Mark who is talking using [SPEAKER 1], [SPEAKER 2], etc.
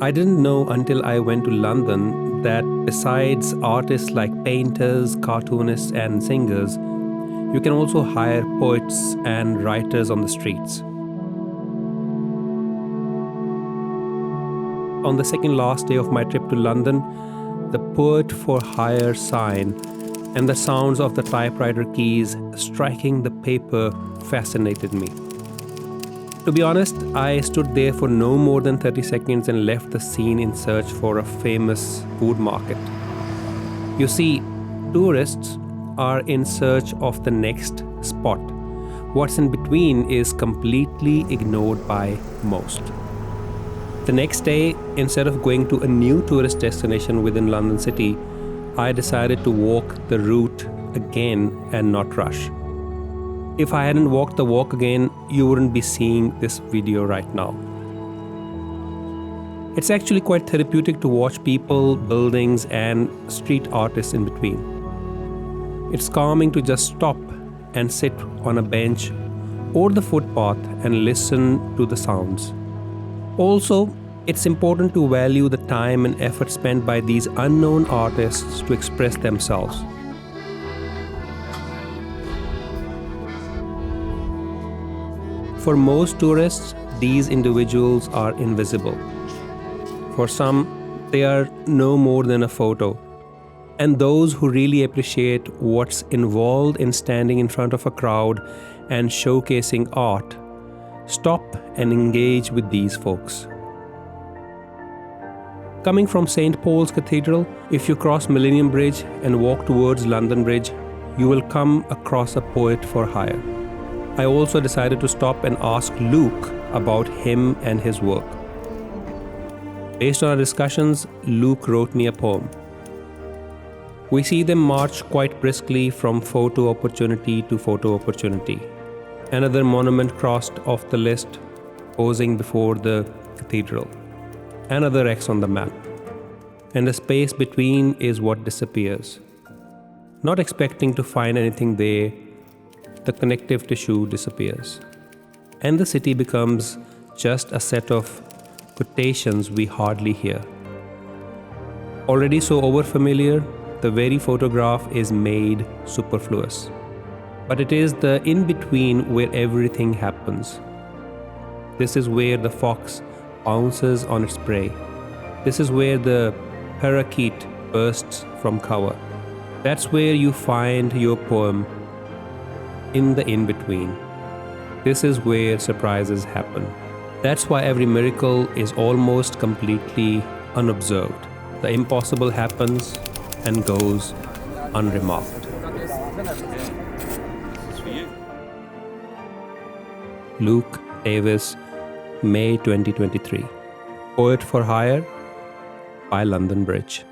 [SPEAKER 1] I didn't know until I went to London that besides artists like painters, cartoonists, and singers, you can also hire poets and writers on the streets. On the second last day of my trip to London, the poet for hire sign and the sounds of the typewriter keys striking the paper fascinated me. To be honest, I stood there for no more than 30 seconds and left the scene in search for a famous food market. You see, tourists are in search of the next spot. What's in between is completely ignored by most. The next day, instead of going to a new tourist destination within London City, I decided to walk the route again and not rush. If I hadn't walked the walk again, you wouldn't be seeing this video right now. It's actually quite therapeutic to watch people, buildings, and street artists in between. It's calming to just stop and sit on a bench or the footpath and listen to the sounds. Also, it's important to value the time and effort spent by these unknown artists to express themselves. For most tourists, these individuals are invisible. For some, they are no more than a photo. And those who really appreciate what's involved in standing in front of a crowd and showcasing art, stop and engage with these folks. Coming from St. Paul's Cathedral, if you cross Millennium Bridge and walk towards London Bridge, you will come across a poet for hire. I also decided to stop and ask Luke about him and his work. Based on our discussions, Luke wrote me a poem. We see them march quite briskly from photo opportunity to photo opportunity. Another monument crossed off the list, posing before the cathedral. Another X on the map. And the space between is what disappears. Not expecting to find anything there, the connective tissue disappears. And the city becomes just a set of quotations we hardly hear. Already so overfamiliar, the very photograph is made superfluous. But it is the in-between where everything happens. This is where the fox pounces on its prey. This is where the parakeet bursts from cover. That's where you find your poem, in the in-between. This is where surprises happen. That's why every miracle is almost completely unobserved. The impossible happens and goes unremarked. Luke Davis, May 2023. Poet for Hire by London Bridge.